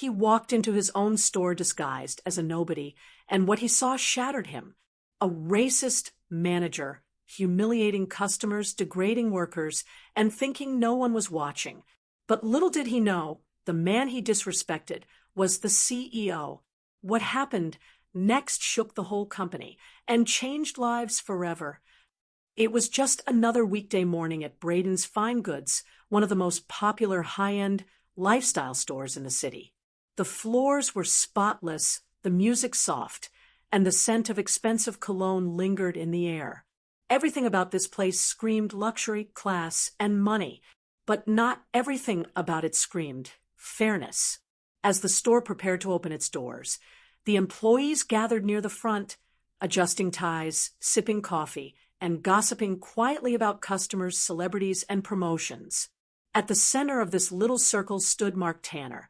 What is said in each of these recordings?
He walked into his own store disguised as a nobody, and what he saw shattered him. A racist manager, humiliating customers, degrading workers, and thinking no one was watching. But little did he know, the man he disrespected was the CEO. What happened next shook the whole company and changed lives forever. It was just another weekday morning at Braden's Fine Goods, one of the most popular high-end lifestyle stores in the city. The floors were spotless, the music soft, and the scent of expensive cologne lingered in the air. Everything about this place screamed luxury, class, and money, but not everything about it screamed fairness. As the store prepared to open its doors, the employees gathered near the front, adjusting ties, sipping coffee, and gossiping quietly about customers, celebrities, and promotions. At the center of this little circle stood Mark Tanner,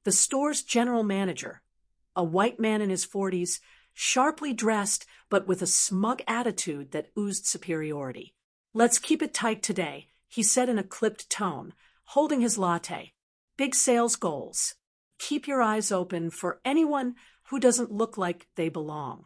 the store's general manager, a white man in his 40s, sharply dressed but with a smug attitude that oozed superiority. "Let's keep it tight today," he said in a clipped tone, holding his latte. "Big sales goals. Keep your eyes open for anyone who doesn't look like they belong."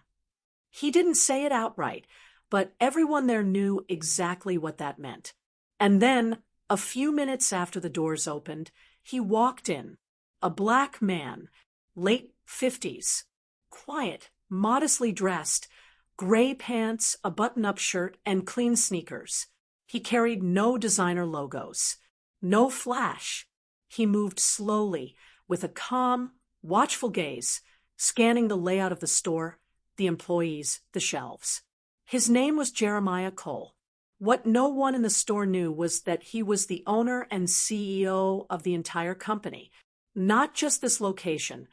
He didn't say it outright, but everyone there knew exactly what that meant. And then, a few minutes after the doors opened, he walked in, a black man, late 50s, quiet, modestly dressed, gray pants, a button-up shirt, and clean sneakers. He carried no designer logos, no flash. He moved slowly, with a calm, watchful gaze, scanning the layout of the store, the employees, the shelves. His name was Jeremiah Cole. What no one in the store knew was that he was the owner and CEO of the entire company, not just this location,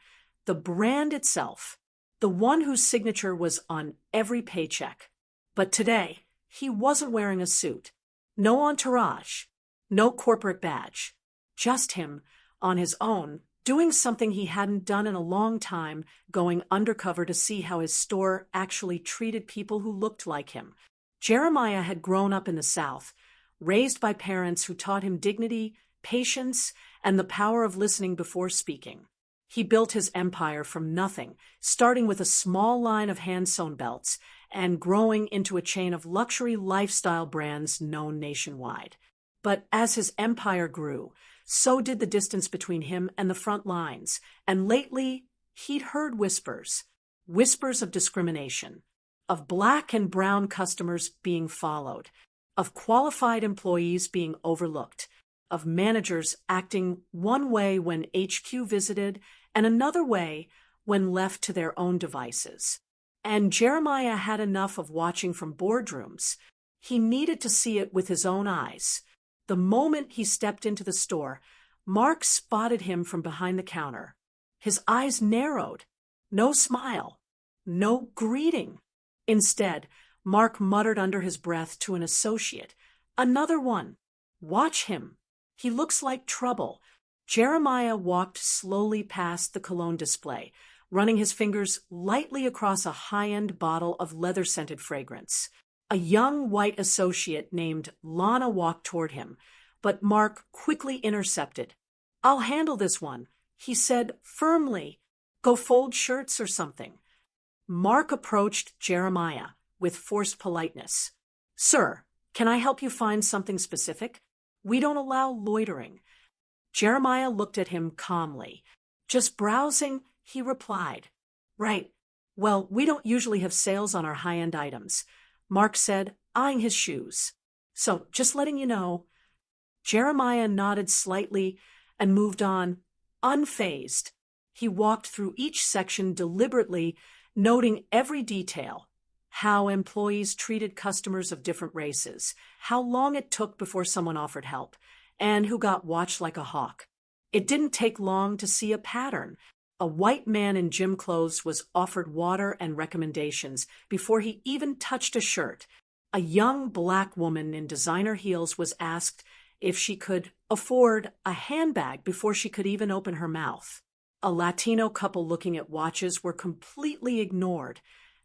the brand itself, the one whose signature was on every paycheck. But today, he wasn't wearing a suit. No entourage, no corporate badge. Just him, on his own, doing something he hadn't done in a long time, going undercover to see how his store actually treated people who looked like him. Jeremiah had grown up in the South, raised by parents who taught him dignity, patience, and the power of listening before speaking. He built his empire from nothing, starting with a small line of hand-sewn belts and growing into a chain of luxury lifestyle brands known nationwide. But as his empire grew, so did the distance between him and the front lines, and lately he'd heard whispers of discrimination, of black and brown customers being followed, of qualified employees being overlooked, of managers acting one way when HQ visited and another way when left to their own devices. And Jeremiah had enough of watching from boardrooms. He needed to see it with his own eyes. The moment he stepped into the store, Mark spotted him from behind the counter. His eyes narrowed. No smile. No greeting. Instead, Mark muttered under his breath to an associate, "Another one. Watch him. He looks like trouble." Jeremiah walked slowly past the cologne display, running his fingers lightly across a high-end bottle of leather-scented fragrance. A young white associate named Lana walked toward him, but Mark quickly intercepted. "I'll handle this one," he said firmly. "Go fold shirts or something." Mark approached Jeremiah with forced politeness. "Sir, can I help you find something specific? We don't allow loitering." Jeremiah looked at him calmly. "Just browsing," he replied. "Right. Well, we don't usually have sales on our high-end items," Mark said, eyeing his shoes. "So, just letting you know." Jeremiah nodded slightly and moved on, unfazed. He walked through each section deliberately, noting every detail: how employees treated customers of different races, how long it took before someone offered help, and who got watched like a hawk. It didn't take long to see a pattern. A white man in gym clothes was offered water and recommendations before he even touched a shirt. A young black woman in designer heels was asked if she could afford a handbag before she could even open her mouth. A Latino couple looking at watches were completely ignored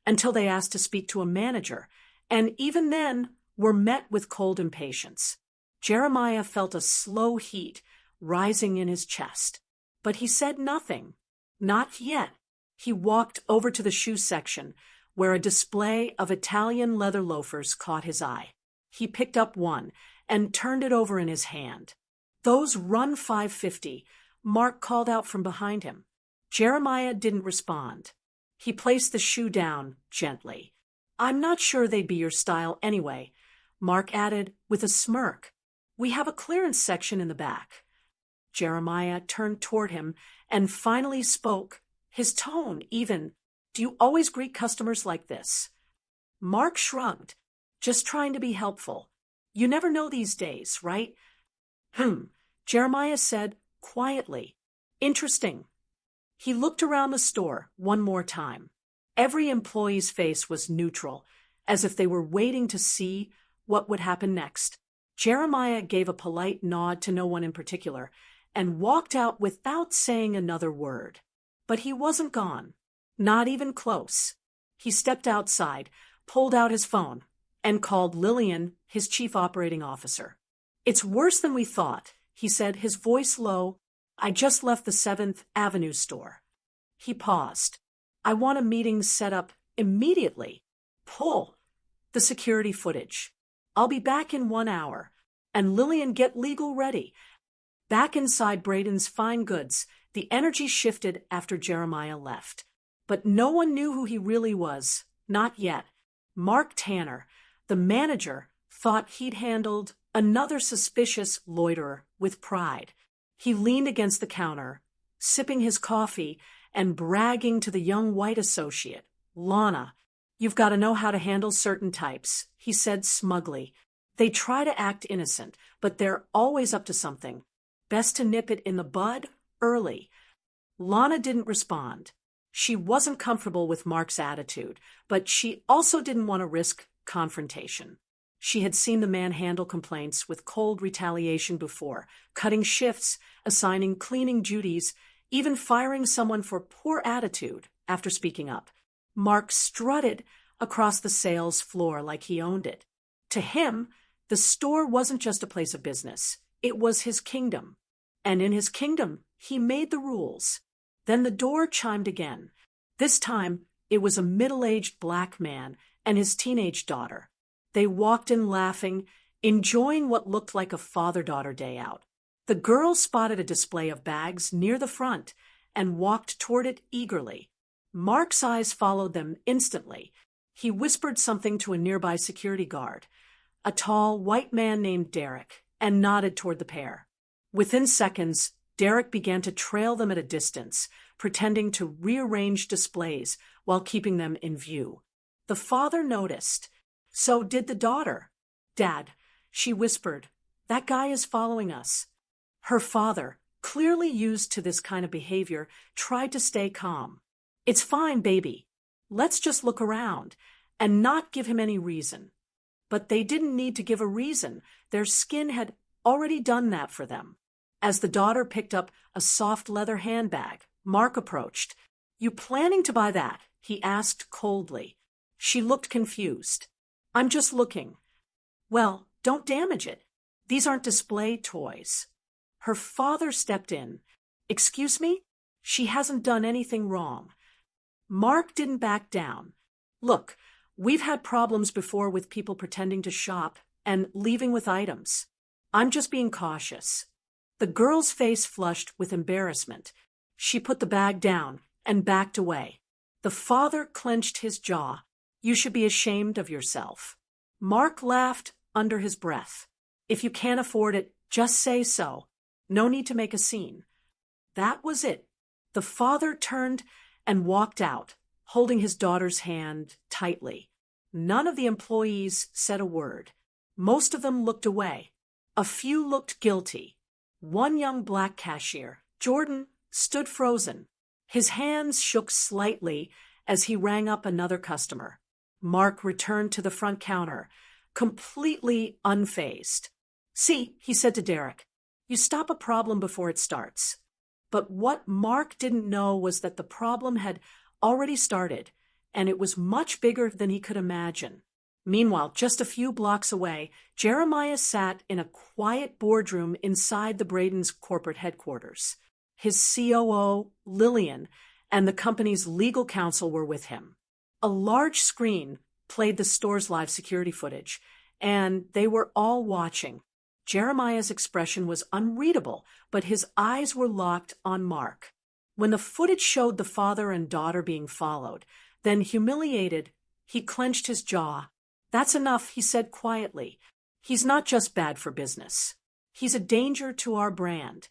until they asked to speak to a manager, and even then were met with cold impatience. Jeremiah felt a slow heat rising in his chest. but he said nothing. Not yet. He walked over to the shoe section, where a display of Italian leather loafers caught his eye. He picked up one and turned it over in his hand. "Those run 550, Mark called out from behind him. Jeremiah didn't respond. He placed the shoe down gently. "I'm not sure they'd be your style anyway," Mark added with a smirk. "We have a clearance section in the back." Jeremiah turned toward him and finally spoke, his tone even. "Do you always greet customers like this?" Mark shrugged, "Just trying to be helpful. You never know these days, right?" Jeremiah said quietly. "Interesting." He looked around the store one more time. Every employee's face was neutral, as if they were waiting to see what would happen next. Jeremiah gave a polite nod to no one in particular and walked out without saying another word. But he wasn't gone. Not even close. He stepped outside, pulled out his phone, and called Lillian, his chief operating officer. "It's worse than we thought," he said, his voice low. "I just left the 7th Avenue store." He paused. "I want a meeting set up immediately. Pull the security footage. I'll be back in 1 hour. And Lillian, get legal ready." Back inside Braden's Fine Goods, the energy shifted after Jeremiah left. But no one knew who he really was. Not yet. Mark Tanner, the manager, thought he'd handled another suspicious loiterer with pride. He leaned against the counter, sipping his coffee and bragging to the young white associate, Lana. "You've got to know how to handle certain types," he said smugly. "They try to act innocent, but they're always up to something. Best to nip it in the bud early." Lana didn't respond. She wasn't comfortable with Mark's attitude, but she also didn't want to risk confrontation. She had seen the man handle complaints with cold retaliation before, cutting shifts, assigning cleaning duties, even firing someone for poor attitude after speaking up. Mark strutted across the sales floor like he owned it. To him, the store wasn't just a place of business. It was his kingdom. And in his kingdom, he made the rules. Then the door chimed again. This time, it was a middle-aged black man and his teenage daughter. They walked in laughing, enjoying what looked like a father-daughter day out. The girl spotted a display of bags near the front and walked toward it eagerly. Mark's eyes followed them instantly. He whispered something to a nearby security guard, a tall, white man named Derek, and nodded toward the pair. Within seconds, Derek began to trail them at a distance, pretending to rearrange displays while keeping them in view. The father noticed. So did the daughter. "Dad," she whispered, "that guy is following us." Her father, clearly used to this kind of behavior, tried to stay calm. "It's fine, baby. Let's just look around," and not give him any reason. But they didn't need to give a reason. Their skin had already done that for them. As the daughter picked up a soft leather handbag, Mark approached. "You planning to buy that?" he asked coldly. She looked confused. "I'm just looking." "Well, don't damage it. These aren't display toys." Her father stepped in. "Excuse me? She hasn't done anything wrong." Mark didn't back down. "Look, we've had problems before with people pretending to shop and leaving with items. I'm just being cautious." The girl's face flushed with embarrassment. She put the bag down and backed away. The father clenched his jaw. "You should be ashamed of yourself." Mark laughed under his breath. "If you can't afford it, just say so. No need to make a scene." That was it. The father turned and walked out, holding his daughter's hand tightly. None of the employees said a word. Most of them looked away. A few looked guilty. One young black cashier, Jordan, stood frozen. His hands shook slightly as he rang up another customer. Mark returned to the front counter, completely unfazed. "See," he said to Derek, "you stop a problem before it starts." But what Mark didn't know was that the problem had already started, and it was much bigger than he could imagine. Meanwhile, just a few blocks away, Jeremiah sat in a quiet boardroom inside the Braden's corporate headquarters. His COO, Lillian, and the company's legal counsel were with him. A large screen played the store's live security footage, and they were all watching. Jeremiah's expression was unreadable, but his eyes were locked on Mark. When the footage showed the father and daughter being followed, then humiliated, he clenched his jaw. "That's enough," he said quietly. "He's not just bad for business. He's a danger to our brand."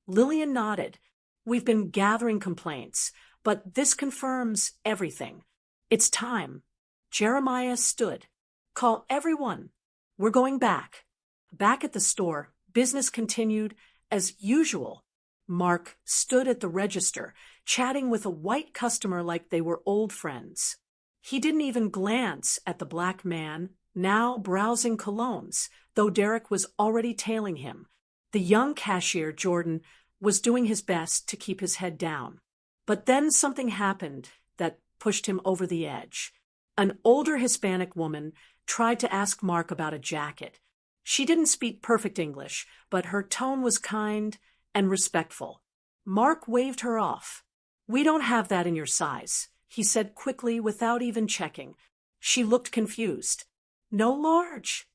Lillian nodded. "We've been gathering complaints, but this confirms everything. It's time." Jeremiah stood. "Call everyone. We're going back." Back at the store, business continued as usual. Mark stood at the register, chatting with a white customer like they were old friends. He didn't even glance at the black man, now browsing colognes, though Derek was already tailing him. The young cashier, Jordan, was doing his best to keep his head down. But then something happened that pushed him over the edge. An older Hispanic woman tried to ask Mark about a jacket. She didn't speak perfect English, but her tone was kind and respectful. Mark waved her off. "We don't have that in your size," he said quickly without even checking. She looked confused. "No large."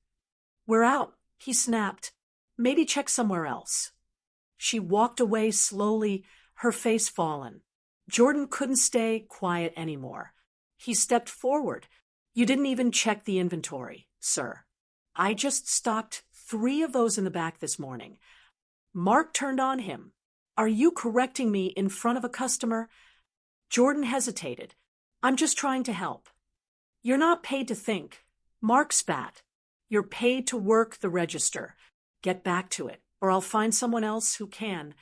"We're out," he snapped. "Maybe check somewhere else." She walked away slowly, her face fallen. Jordan couldn't stay quiet anymore. He stepped forward. "You didn't even check the inventory, sir. I just stocked 3 of those in the back this morning." Mark turned on him. "Are you correcting me in front of a customer?" Jordan hesitated. "I'm just trying to help." "You're not paid to think." Mark spat. "You're paid to work the register. Get back to it, or I'll find someone else who can."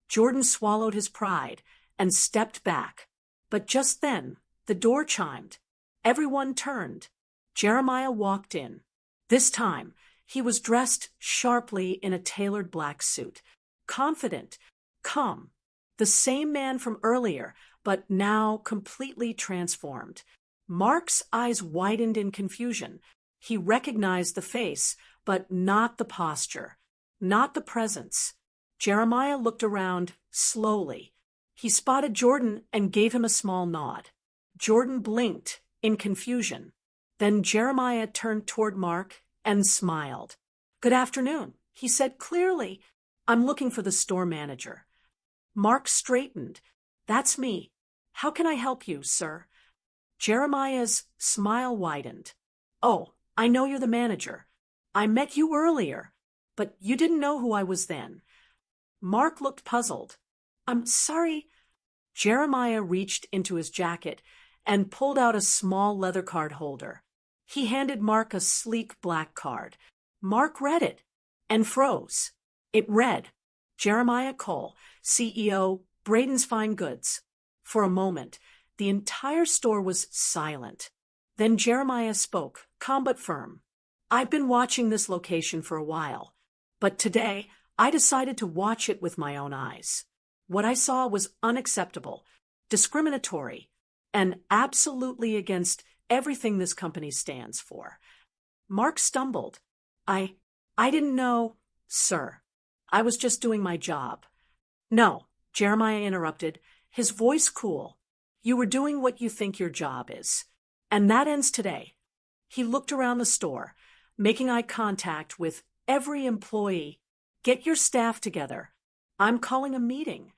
Jordan swallowed his pride and stepped back. But just then, the door chimed. Everyone turned. Jeremiah walked in. This time, he was dressed sharply in a tailored black suit. Confident, calm. The same man from earlier, but now completely transformed. Mark's eyes widened in confusion. He recognized the face, but not the posture, not the presence. Jeremiah looked around slowly. He spotted Jordan and gave him a small nod. Jordan blinked in confusion. Then Jeremiah turned toward Mark and smiled. "Good afternoon," he said clearly. "I'm looking for the store manager." Mark straightened. "That's me. How can I help you, sir?" Jeremiah's smile widened. "Oh, I know you're the manager. I met you earlier, but you didn't know who I was then." Mark looked puzzled. "I'm sorry." Jeremiah reached into his jacket and pulled out a small leather card holder. He handed Mark a sleek black card. Mark read it and froze. It read, "Jeremiah Cole, CEO, Braden's Fine Goods." For a moment, the entire store was silent. Then Jeremiah spoke, calm but firm. "I've been watching this location for a while, but today I decided to watch it with my own eyes. What I saw was unacceptable, discriminatory, and absolutely against everything this company stands for." Mark stumbled. I didn't know, sir. I was just doing my job." "No," Jeremiah interrupted, his voice cool. "You were doing what you think your job is. And that ends today." He looked around the store, making eye contact with every employee. "Get your staff together. I'm calling a meeting."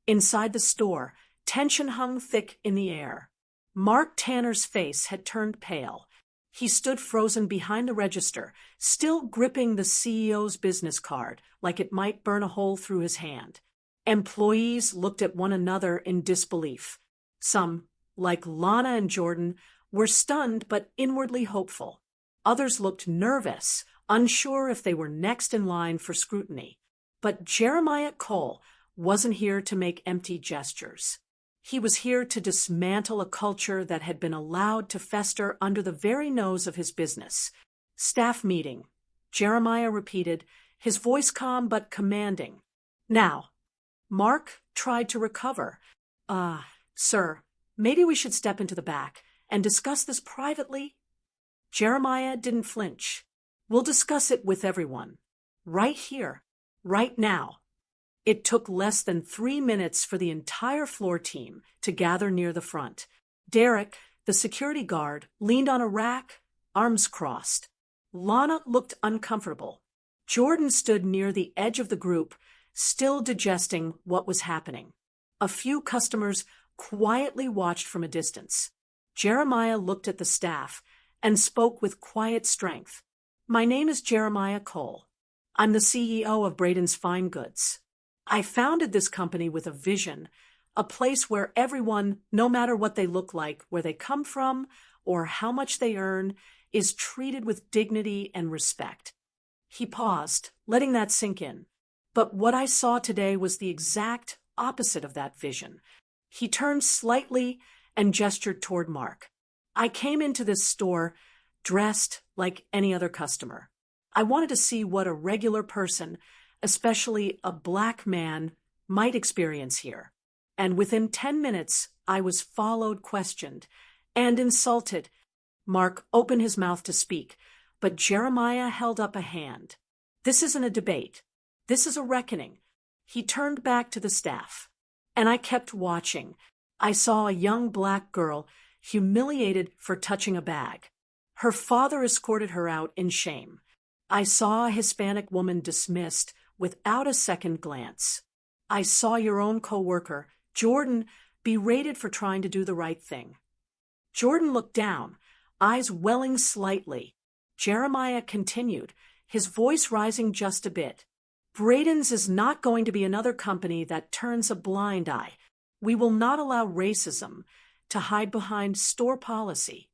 Inside the store, tension hung thick in the air. Mark Tanner's face had turned pale. He stood frozen behind the register, still gripping the CEO's business card like it might burn a hole through his hand. Employees looked at one another in disbelief. Some, like Lana and Jordan, were stunned but inwardly hopeful. Others looked nervous, unsure if they were next in line for scrutiny. But Jeremiah Cole wasn't here to make empty gestures. He was here to dismantle a culture that had been allowed to fester under the very nose of his business. "Staff meeting," Jeremiah repeated, his voice calm but commanding. "Now." Mark tried to recover. Sir, maybe we should step into the back and discuss this privately?" Jeremiah didn't flinch. "We'll discuss it with everyone. Right here. Right now." It took less than 3 minutes for the entire floor team to gather near the front. Derek, the security guard, leaned on a rack, arms crossed. Lana looked uncomfortable. Jordan stood near the edge of the group, still digesting what was happening. A few customers quietly watched from a distance. Jeremiah looked at the staff and spoke with quiet strength. "My name is Jeremiah Cole. I'm the CEO of Braden's Fine Goods. I founded this company with a vision, a place where everyone, no matter what they look like, where they come from, or how much they earn, is treated with dignity and respect." He paused, letting that sink in. But what I saw today was the exact opposite of that vision. He turned slightly and gestured toward Mark. "I came into this store dressed like any other customer. I wanted to see what a regular person, especially a black man, might experience here. And within 10 minutes, I was followed, questioned, and insulted." Mark opened his mouth to speak, but Jeremiah held up a hand. "This isn't a debate. This is a reckoning." He turned back to the staff. And I kept watching. I saw a young black girl humiliated for touching a bag. Her father escorted her out in shame. I saw a Hispanic woman dismissed without a second glance. I saw your own coworker, Jordan, berated for trying to do the right thing. Jordan looked down, eyes welling slightly. Jeremiah continued, his voice rising just a bit. "Braden's is not going to be another company that turns a blind eye. We will not allow racism to hide behind store policy.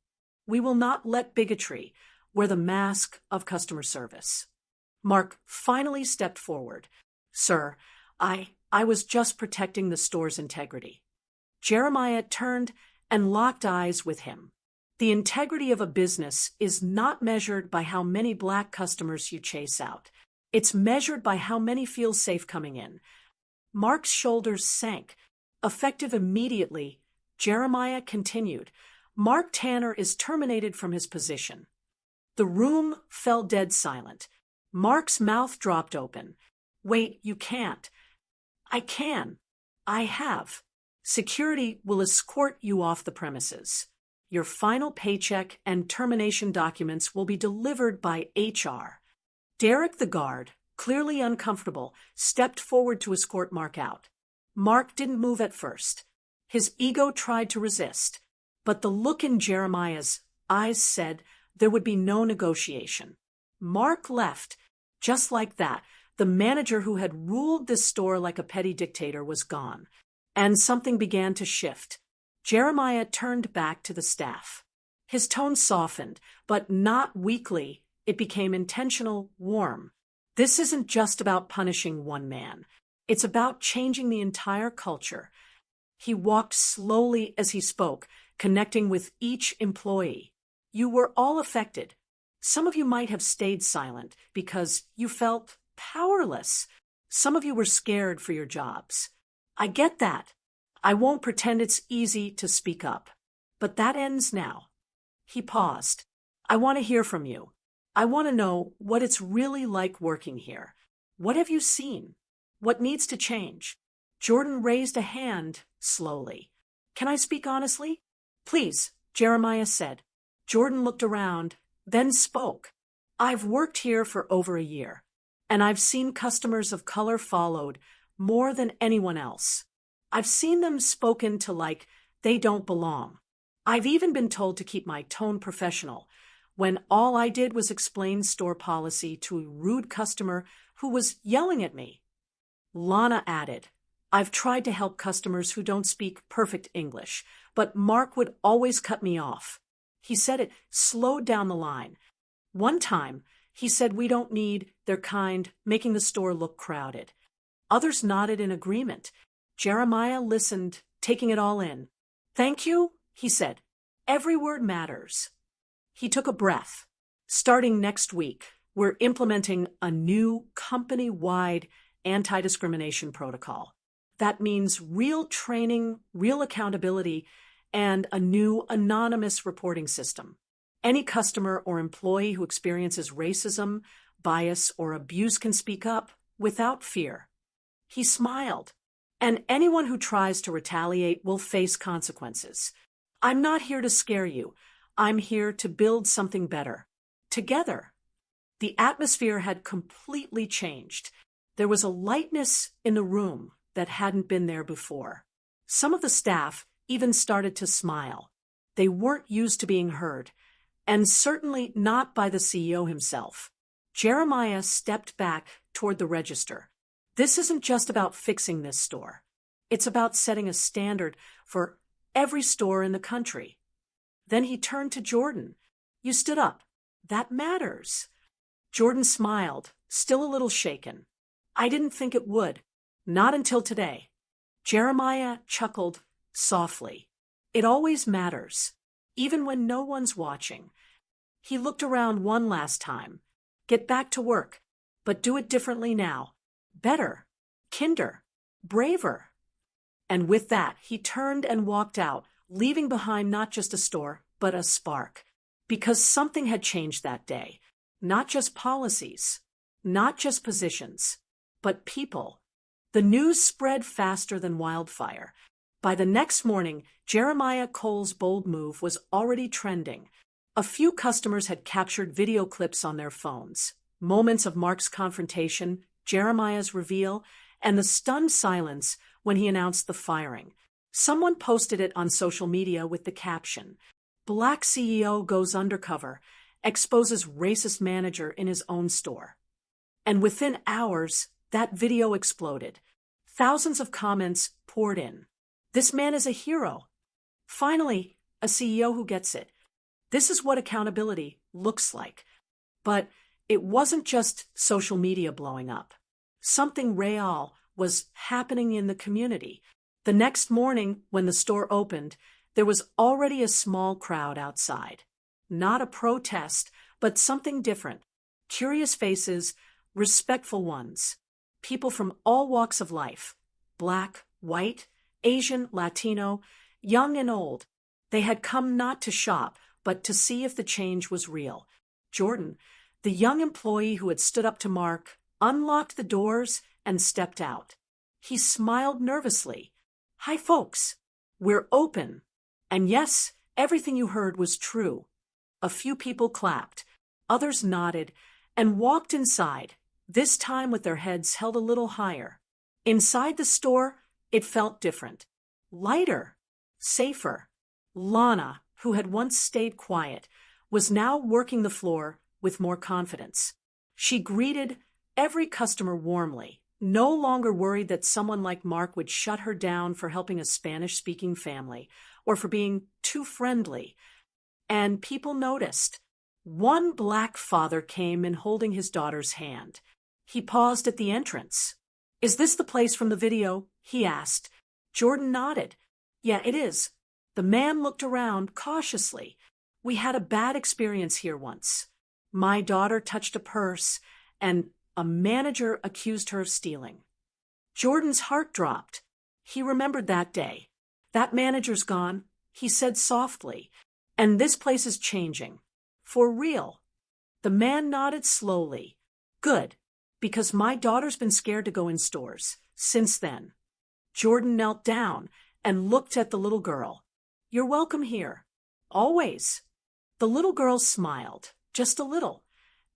We will not let bigotry wear the mask of customer service." Mark finally stepped forward. "Sir, I was just protecting the store's integrity." Jeremiah turned and locked eyes with him. The integrity of a business is not measured by how many black customers you chase out. It's measured by how many feel safe coming in. Mark's shoulders sank. Effective immediately, Jeremiah continued, "Mark Tanner is terminated from his position." The room fell dead silent. Mark's mouth dropped open. "Wait, you can't." "I can. I have. Security will escort you off the premises. Your final paycheck and termination documents will be delivered by HR." Derek the guard, clearly uncomfortable, stepped forward to escort Mark out. Mark didn't move at first. His ego tried to resist, but the look in Jeremiah's eyes said there would be no negotiation. Mark left. Just like that, the manager who had ruled this store like a petty dictator was gone, and something began to shift. Jeremiah turned back to the staff. His tone softened, but not weakly. It became intentional, warm. "This isn't just about punishing one man. It's about changing the entire culture." He walked slowly as he spoke, connecting with each employee. "You were all affected. Some of you might have stayed silent because you felt powerless. Some of you were scared for your jobs. I get that. I won't pretend it's easy to speak up. But that ends now." He paused. "I want to hear from you. I want to know what it's really like working here. What have you seen? What needs to change?" Jordan raised a hand slowly. "Can I speak honestly?" "Please," Jeremiah said. Jordan looked around, then spoke. "I've worked here for over a year, and I've seen customers of color followed more than anyone else. I've seen them spoken to like they don't belong. I've even been told to keep my tone professional, when all I did was explain store policy to a rude customer who was yelling at me." Lana added, "I've tried to help customers who don't speak perfect English, but Mark would always cut me off. He said it slowed down the line. One time, he said we don't need their kind, making the store look crowded." Others nodded in agreement. Jeremiah listened, taking it all in. "Thank you," he said. "Every word matters." He took a breath. "Starting next week, we're implementing a new company-wide anti-discrimination protocol. That means real training, real accountability, and a new anonymous reporting system. Any customer or employee who experiences racism, bias, or abuse can speak up without fear." He smiled. And anyone who tries to retaliate will face consequences. I'm not here to scare you. I'm here to build something better. Together. The atmosphere had completely changed. There was a lightness in the room that hadn't been there before. Some of the staff even started to smile. They weren't used to being heard, and certainly not by the CEO himself. Jeremiah stepped back toward the register. This isn't just about fixing this store. It's about setting a standard for every store in the country. Then he turned to Jordan. You stood up. That matters. Jordan smiled, still a little shaken. I didn't think it would. Not until today. Jeremiah chuckled softly. It always matters, even when no one's watching. He looked around one last time. Get back to work, but do it differently now. Better, kinder, braver. And with that, he turned and walked out, leaving behind not just a store, but a spark. Because something had changed that day. Not just policies, not just positions, but people. The news spread faster than wildfire. By the next morning, Jeremiah Cole's bold move was already trending. A few customers had captured video clips on their phones. Moments of Mark's confrontation, Jeremiah's reveal, and the stunned silence when he announced the firing. Someone posted it on social media with the caption, "Black CEO goes undercover, exposes racist manager in his own store." And within hours, that video exploded. Thousands of comments poured in. This man is a hero. Finally, a CEO who gets it. This is what accountability looks like. But it wasn't just social media blowing up. Something real was happening in the community. The next morning, when the store opened, there was already a small crowd outside. Not a protest, but something different. Curious faces, respectful ones. People from all walks of life. Black, white, Asian, Latino, young and old. They had come not to shop, but to see if the change was real. Jordan, the young employee who had stood up to Mark, unlocked the doors and stepped out. He smiled nervously. "Hi, folks. We're open." And yes, everything you heard was true. A few people clapped, others nodded, and walked inside, this time with their heads held a little higher. Inside the store, it felt different. Lighter, safer. Lana, who had once stayed quiet, was now working the floor with more confidence. She greeted every customer warmly, no longer worried that someone like Mark would shut her down for helping a Spanish-speaking family or for being too friendly. And people noticed. One black father came in holding his daughter's hand. He paused at the entrance. "Is this the place from the video?" he asked. Jordan nodded. "Yeah, it is." The man looked around cautiously. "We had a bad experience here once. My daughter touched a purse, and a manager accused her of stealing." Jordan's heart dropped. He remembered that day. "That manager's gone," he said softly, "and this place is changing. For real." The man nodded slowly. "Good, because my daughter's been scared to go in stores since then." Jordan knelt down and looked at the little girl. "You're welcome here. Always." The little girl smiled, just a little,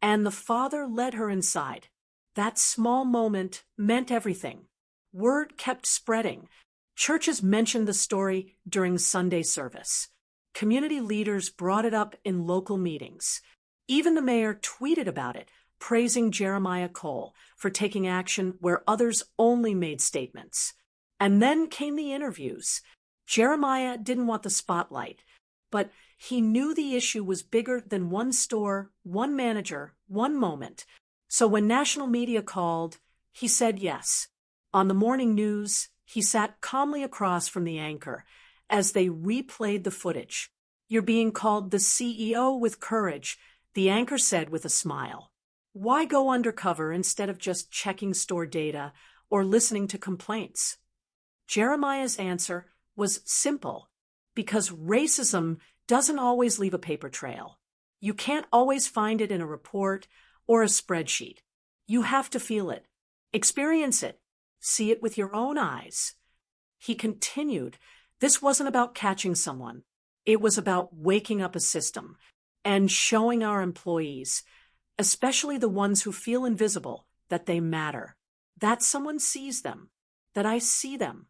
and the father led her inside. That small moment meant everything. Word kept spreading. Churches mentioned the story during Sunday service. Community leaders brought it up in local meetings. Even the mayor tweeted about it, praising Jeremiah Cole for taking action where others only made statements. And then came the interviews. Jeremiah didn't want the spotlight, but he knew the issue was bigger than one store, one manager, one moment. So when national media called, he said yes. On the morning news, he sat calmly across from the anchor as they replayed the footage. "You're being called the CEO with courage," the anchor said with a smile. "Why go undercover instead of just checking store data or listening to complaints?" Jeremiah's answer was simple, because racism doesn't always leave a paper trail. You can't always find it in a report or a spreadsheet. You have to feel it, experience it, See it with your own eyes." He continued, "This wasn't about catching someone. It was about waking up a system and showing our employees, especially the ones who feel invisible, that they matter, that someone sees them, that I see them."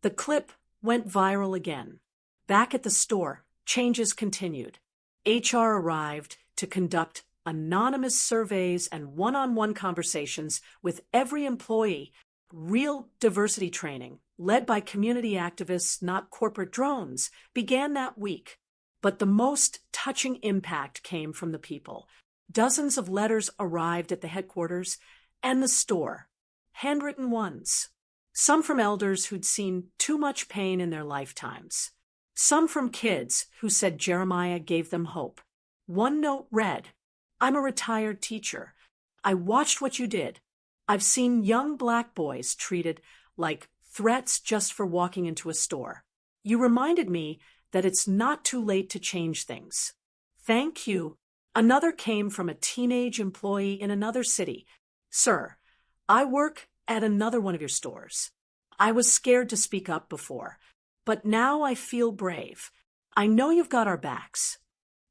The clip went viral again. Back at the store, changes continued. HR arrived to conduct anonymous surveys and one-on-one conversations with every employee, real diversity training, led by community activists, not corporate drones, began that week. But the most touching impact came from the people. Dozens of letters arrived at the headquarters and the store, handwritten ones. Some from elders who'd seen too much pain in their lifetimes. Some from kids who said Jeremiah gave them hope. One note read, "I'm a retired teacher. I watched what you did. I've seen young black boys treated like threats just for walking into a store. You reminded me that it's not too late to change things. Thank you." Another came from a teenage employee in another city. "Sir, I work at another one of your stores. I was scared to speak up before, but now I feel brave. I know you've got our backs."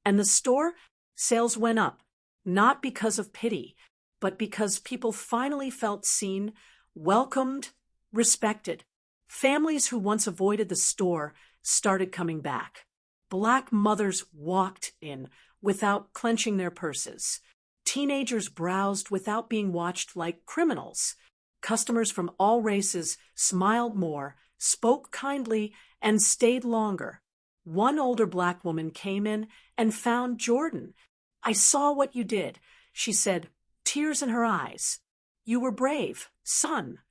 And the store sales went up, not because of pity, but because people finally felt seen, welcomed, respected. Families who once avoided the store started coming back. Black mothers walked in without clenching their purses. Teenagers browsed without being watched like criminals. Customers from all races smiled more, spoke kindly, and stayed longer. One older black woman came in and found Jordan. "I saw what you did," she said, tears in her eyes. "You were brave, son."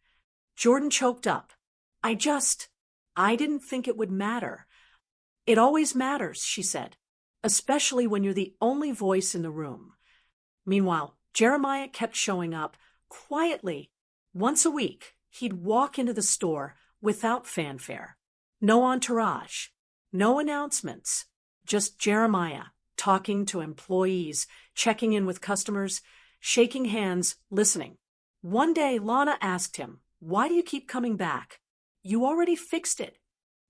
Jordan choked up. I didn't think it would matter." "It always matters," she said, "especially when you're the only voice in the room." Meanwhile, Jeremiah kept showing up quietly. Once a week, he'd walk into the store without fanfare. No entourage, no announcements, just Jeremiah talking to employees, checking in with customers, shaking hands, listening. One day, Lana asked him, "Why do you keep coming back? You already fixed it."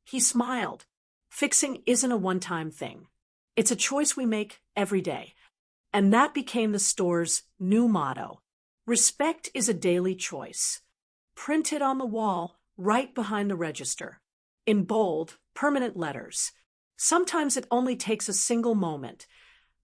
He smiled. "Fixing isn't a one-time thing. It's a choice we make every day." And that became the store's new motto. Respect is a daily choice. Printed on the wall, right behind the register. In bold, permanent letters. Sometimes it only takes a single moment.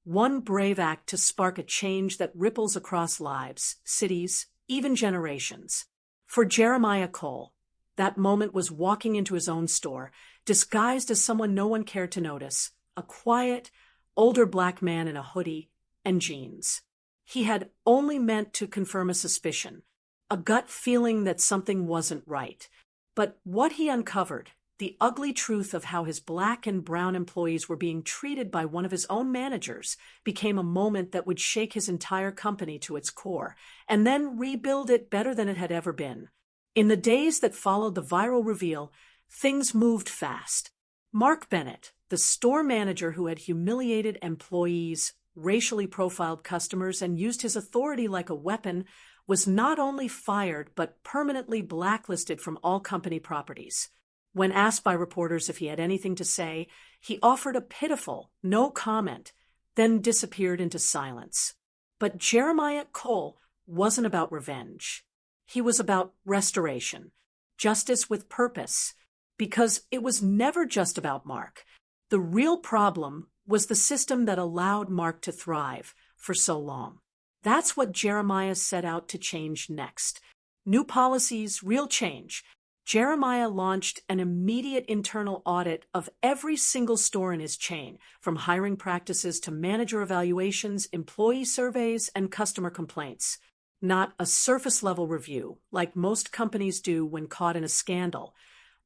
One brave act to spark a change that ripples across lives, cities, even generations. For Jeremiah Cole, that moment was walking into his own store, disguised as someone no one cared to notice, a quiet, older black man in a hoodie and jeans. He had only meant to confirm a suspicion, a gut feeling that something wasn't right. But what he uncovered, the ugly truth of how his black and brown employees were being treated by one of his own managers, became a moment that would shake his entire company to its core, and then rebuild it better than it had ever been. In the days that followed the viral reveal, things moved fast. Mark Bennett, the store manager who had humiliated employees, racially profiled customers, and used his authority like a weapon, was not only fired but permanently blacklisted from all company properties. When asked by reporters if he had anything to say, he offered a pitiful no comment, then disappeared into silence. But Jeremiah Cole wasn't about revenge. He was about restoration, justice with purpose, because it was never just about Mark. The real problem was the system that allowed Mark to thrive for so long. That's what Jeremiah set out to change next. New policies, real change. Jeremiah launched an immediate internal audit of every single store in his chain, from hiring practices to manager evaluations, employee surveys, and customer complaints. Not a surface-level review, like most companies do when caught in a scandal,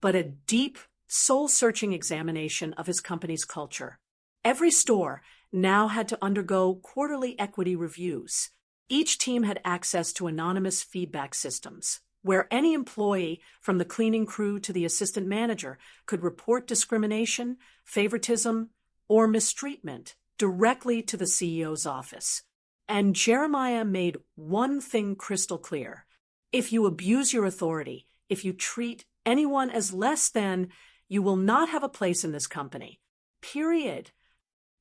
but a deep, soul-searching examination of his company's culture. Every store now had to undergo quarterly equity reviews. Each team had access to anonymous feedback systems, where any employee, from the cleaning crew to the assistant manager, could report discrimination, favoritism, or mistreatment directly to the CEO's office. And Jeremiah made one thing crystal clear. If you abuse your authority, if you treat anyone as less than, you will not have a place in this company. Period.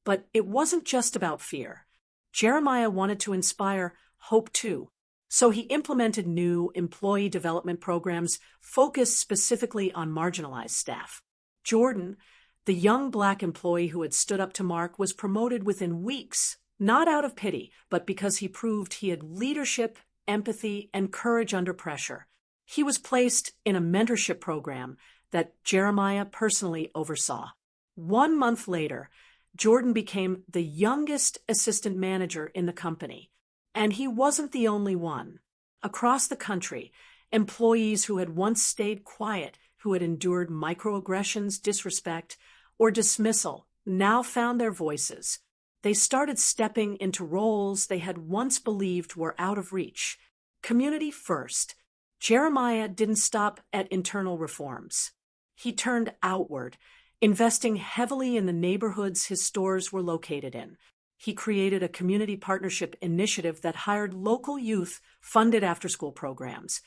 But it wasn't just about fear. Jeremiah wanted to inspire hope too. So he implemented new employee development programs focused specifically on marginalized staff. Jordan, the young black employee who had stood up to Mark, was promoted within weeks, not out of pity, but because he proved he had leadership, empathy, and courage under pressure. He was placed in a mentorship program that Jeremiah personally oversaw. 1 month later, Jordan became the youngest assistant manager in the company. And he wasn't the only one. Across the country, employees who had once stayed quiet, who had endured microaggressions, disrespect, or dismissal, now found their voices. They started stepping into roles they had once believed were out of reach. Community first. Jeremiah didn't stop at internal reforms. He turned outward, investing heavily in the neighborhoods his stores were located in. He created a community partnership initiative that hired local youth, funded after-school programs,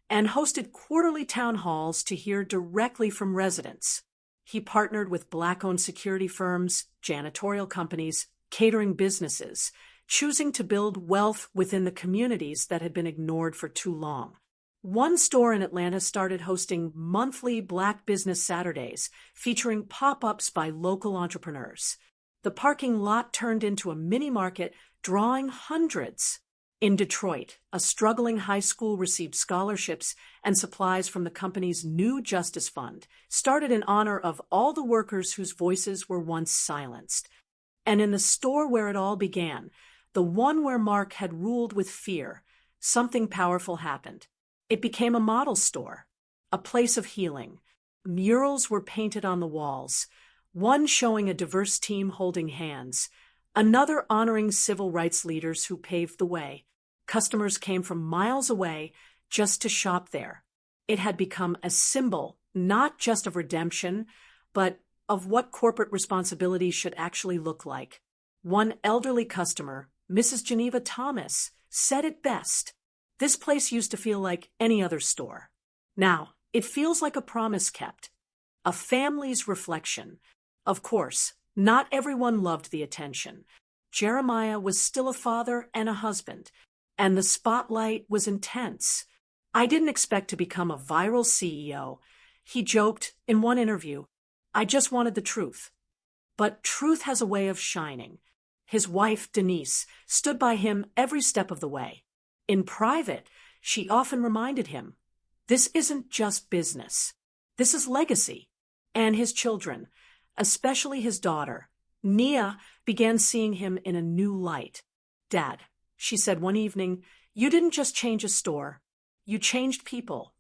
and hosted quarterly town halls to hear directly from residents. He partnered with Black-owned security firms, janitorial companies, catering businesses, choosing to build wealth within the communities that had been ignored for too long. One store in Atlanta started hosting monthly Black Business Saturdays, featuring pop-ups by local entrepreneurs. The parking lot turned into a mini-market, drawing hundreds. In Detroit, a struggling high school received scholarships and supplies from the company's new Justice Fund, started in honor of all the workers whose voices were once silenced. And in the store where it all began, the one where Mark had ruled with fear, something powerful happened. It became a model store, a place of healing. Murals were painted on the walls, one showing a diverse team holding hands, another honoring civil rights leaders who paved the way. Customers came from miles away just to shop there. It had become a symbol, not just of redemption, but of what corporate responsibility should actually look like. One elderly customer, Mrs. Geneva Thomas, said it best. This place used to feel like any other store. Now, it feels like a promise kept, a family's reflection. Of course, not everyone loved the attention. Jeremiah was still a father and a husband, and the spotlight was intense. I didn't expect to become a viral CEO. He joked in one interview, I just wanted the truth. But truth has a way of shining. His wife, Denise, stood by him every step of the way. In private, she often reminded him, this isn't just business. This is legacy. And his children, especially his daughter, Nia, began seeing him in a new light. Dad, she said one evening, you didn't just change a store. You changed people.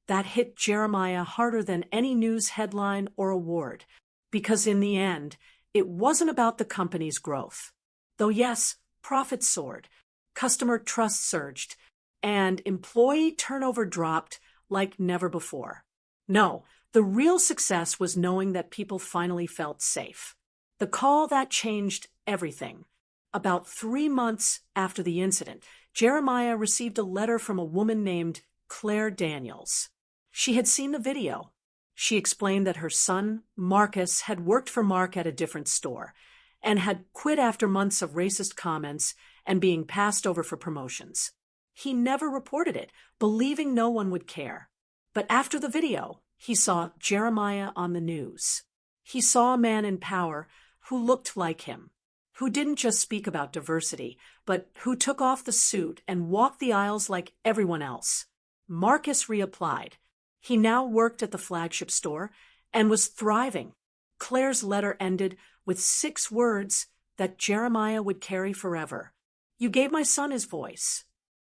That hit Jeremiah harder than any news headline or award, because in the end, it wasn't about the company's growth. Though yes, profits soared, customer trust surged, and employee turnover dropped like never before. No, the real success was knowing that people finally felt safe. The call that changed everything. About 3 months after the incident, Jeremiah received a letter from a woman named Claire Daniels. She had seen the video. She explained that her son, Marcus, had worked for Mark at a different store and had quit after months of racist comments and being passed over for promotions. He never reported it, believing no one would care. But after the video, he saw Jeremiah on the news. He saw a man in power who looked like him, who didn't just speak about diversity, but who took off the suit and walked the aisles like everyone else. Marcus reapplied. He now worked at the flagship store and was thriving. Claire's letter ended with 6 words that Jeremiah would carry forever. You gave my son his voice.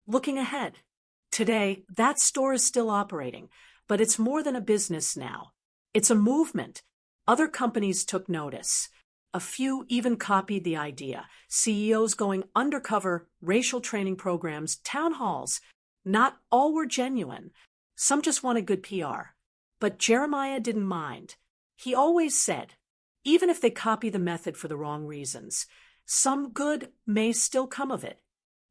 Looking ahead, today, that store is still operating, but it's more than a business now. It's a movement. Other companies took notice. A few even copied the idea. CEOs going undercover, racial training programs, town halls. Not all were genuine. Some just wanted good PR. But Jeremiah didn't mind. He always said, even if they copy the method for the wrong reasons, some good may still come of it.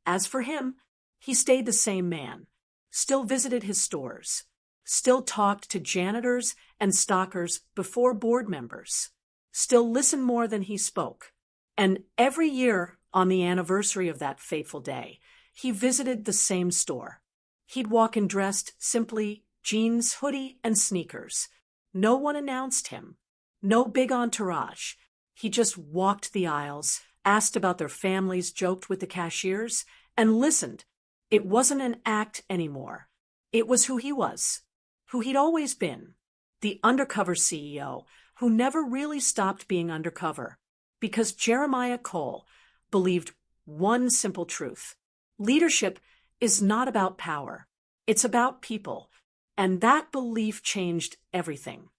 As for him, he stayed the same man. still visited his stores, still talked to janitors and stockers before board members, still listened more than he spoke. And every year, on the anniversary of that fateful day, he visited the same store. He'd walk in dressed simply jeans, hoodie, and sneakers. No one announced him. No big entourage. He just walked the aisles, asked about their families, joked with the cashiers, and listened. It wasn't an act anymore. It was who he was, who he'd always been. The undercover CEO who never really stopped being undercover. Because Jeremiah Cole believed one simple truth. Leadership is not about power. It's about people. And that belief changed everything.